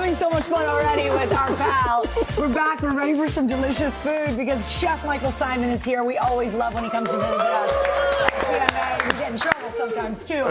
having so much fun already with our pal. We're back. We're ready for some delicious food because Chef Michael Symon is here. We always love when he comes to visit us. GMA, we get in trouble sometimes too.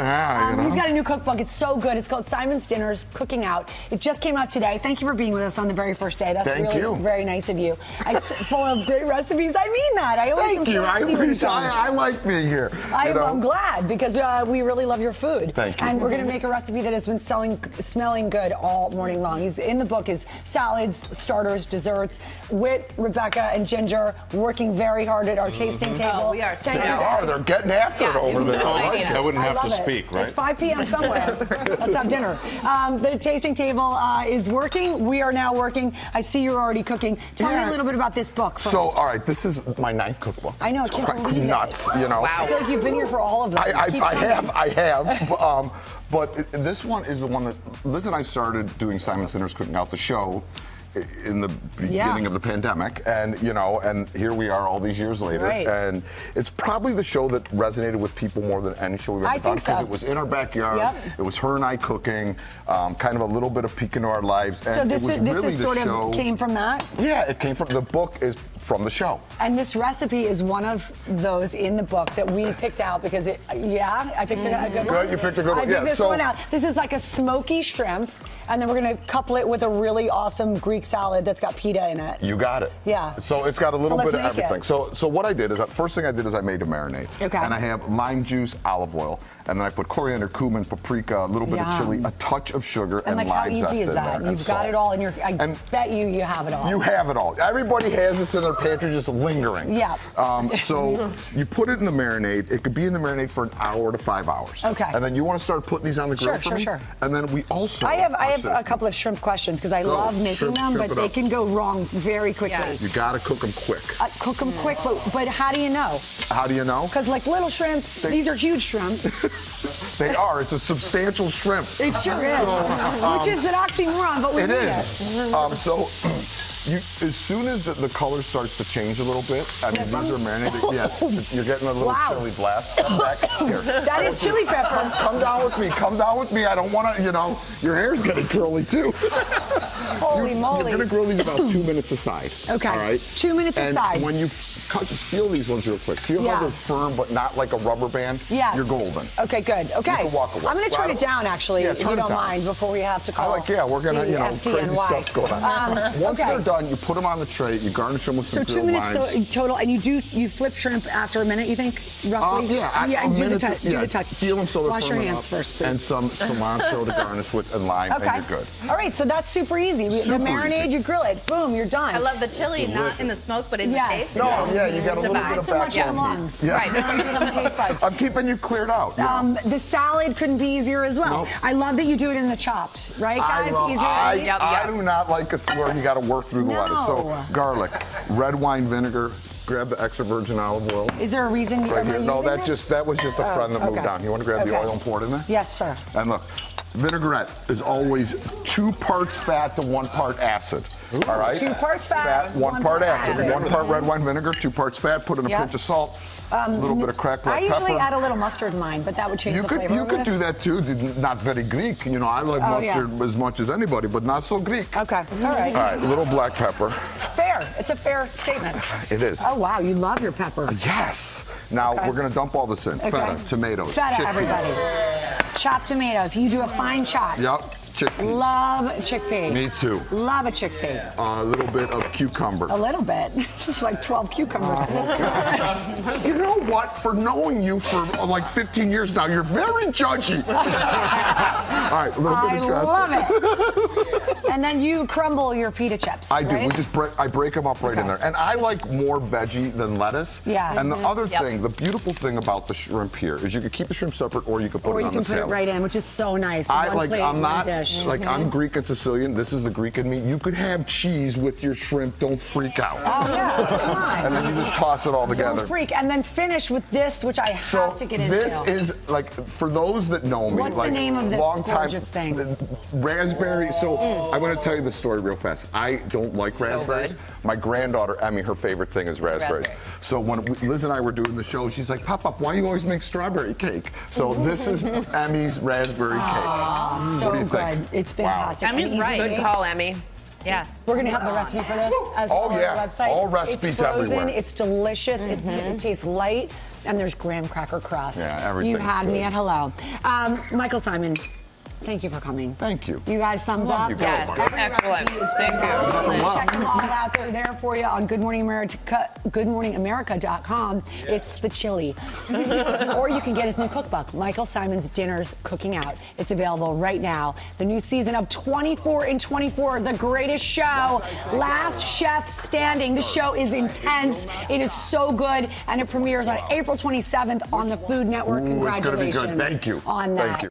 He's got a new cookbook. It's so good. It's called Symon's Dinners, Cooking Out. It just came out today. Thank you for being with us on the very first day. That's really very nice of you. It's full of great recipes. I mean that. I always Thank you. I like being here. I'm glad because we really love your food. Thank you. And we're going to make a recipe that has been smelling good all morning long. In the book is salads, starters, desserts. Whit, Rebecca, and Ginger working very hard at our tasting table. Oh, we are. They're getting after it over there. I wouldn't have to speak, right? It's 5 p.m. somewhere. Let's have dinner. The tasting table is working. We are now working. I see you're already cooking. Tell me a little bit about this book first. So, all right, this is my 9th cookbook. I know. I can't believe it. Nuts, you know. Wow. I feel like you've been here for all of them. I have. But this one is the one that Liz and I started doing Symon's Dinners, Cooking Out the show in the beginning of the pandemic, and and here we are all these years later, and it's probably the show that resonated with people more than any show we've ever done because it was in our backyard. It was her and I cooking, kind of a little bit of peek into our lives. So and this is sort of came from that? Yeah, it came from the book is from the show. And this recipe is one of those in the book that we picked out because I picked a good one. Good, you picked a good one. I picked this one out. This is like a smoky shrimp, and then we're going to couple it with a really awesome Greek salad that's got pita in it. You got it. Yeah. So it's got a little bit of everything. It. So what I did is, first thing I did is I made a marinade. Okay. And I have lime juice, olive oil, and then I put coriander, cumin, paprika, a little bit of chili, a touch of sugar, and like lime zest how easy is that? You've got it all in your. I bet you have it all. You have it all. Everybody has this in their pantry, just lingering. Yeah. So you put it in the marinade. It could be in the marinade for an hour to 5 hours. Okay. And then you want to start putting these on the grill for me? Sure. And then we also. I have a couple of shrimp questions because I love making them, but they can go wrong very quickly. Yes. You got to cook them quick. Cook them quick, but how do you know? How do you know? Because like little shrimp, these are huge shrimp. They are. It's a substantial shrimp. It sure is. Which is an oxymoron, but we need it. So as soon as the color starts to change a little bit, I mean, these are marinated. Yes, you're getting a little chili blast. Step back here. That is chili pepper. Come down with me. Come down with me. I don't want to, your hair's getting curly too. Holy moly. You're going to grill these about 2 minutes aside. Okay. All right? 2 minutes aside. And when you just feel these ones real quick. Feel how they're firm, but not like a rubber band. Yes. You're golden. Okay, good. Okay. You can walk away. I'm going to turn it down, actually, if you don't mind, before we have to call. We're going to, crazy stuff's going on. Once they're done, you put them on the tray, you garnish them with some grilled limes. So 2 minutes total, and you flip shrimp after a minute, you think, roughly? Do the touch. Feel them so they're Wash your hands first, please. And some cilantro to garnish with and lime, and you're good. All right, so that's super easy. The marinade, you grill it, boom, you're done. I love the chili, not in the smoke, but in the taste. No, you got a little bit of so much in the lungs. Right. Taste buds. I'm keeping you cleared out. The salad couldn't be easier as well. Nope. I love that you do it in the chopped, right, guys? I do not like where you got to work through the lettuce. So garlic, red wine vinegar. Grab the extra virgin olive oil. Is there a reason you're using No, that was just a friend that moved down. You want to grab the oil and pour it in there? Yes, sir. And look, vinaigrette is always 2 parts fat to 1 part acid. All right? 2 parts fat, 1 part acid. 1 part red wine vinegar, 2 parts fat. Put in a pinch of salt, a little bit of cracked black pepper. I usually add a little mustard in mine, but that would change the flavor. You could do that too. Not very Greek. I like mustard as much as anybody, but not so Greek. Okay. All right. All right. A little black pepper. Fair. It's a fair statement. It is. Oh wow, you love your pepper. Yes. Now we're gonna dump all this in. Feta, tomatoes, feta, everybody. Chopped tomatoes. You do a fine chop. Yep. Chickpea. Love chickpea. Me too. Love a chickpea. A little bit of cucumber. A little bit. This is like 12 cucumbers. You know what? For knowing you for like 15 years now, you're very judgy. All right, a little bit of dressing. I love it. And then you crumble your pita chips. I do. I break them up right in there. And I like more veggie than lettuce. Yeah. And the other thing, the beautiful thing about the shrimp here is you can keep the shrimp separate or you can put it on the salad. Or you can put it right in, which is so nice. I'm Greek and Sicilian. This is the Greek in me. You could have cheese with your shrimp. Don't freak out. Oh, yeah. Come on. And then you just toss it all together. Don't freak. And then finish with this, which I have to get into. This is, like, for those that know me, what's the name of this gorgeous thing? Raspberry. So I want to tell you the story real fast. I don't like raspberries. My granddaughter, Emmy, her favorite thing is raspberries. So when Liz and I were doing the show, she's like, Pop, why do you always make strawberry cake? So this is Emmy's raspberry cake. So what do you think? good. It's fantastic. Emmy's and easy right. to Good make. call, Emmy. Yeah. We're going to have the recipe for this as well on our website. All recipes it's frozen, everywhere. It's delicious. It tastes light, and there's graham cracker crust. Yeah, everything's You had me good. at hello. Michael Symon, thank you for coming. Thank you. You guys, thumbs Love up. you guys. Yes. Every Excellent. recipe is Thank you. fantastic. Check them all out. They're there for you on Good Morning America, goodmorningamerica.com. It's the chili. Or you can get his new cookbook, Michael Symon's Dinners Cooking Out. It's available right now. The new season of 24 in 24, The Greatest Show. Last Chef Standing. The show is intense. It is so good, and it premieres on April 27th on the Food Network. Ooh, it's gonna be Congratulations good. Thank you. on that. Thank you.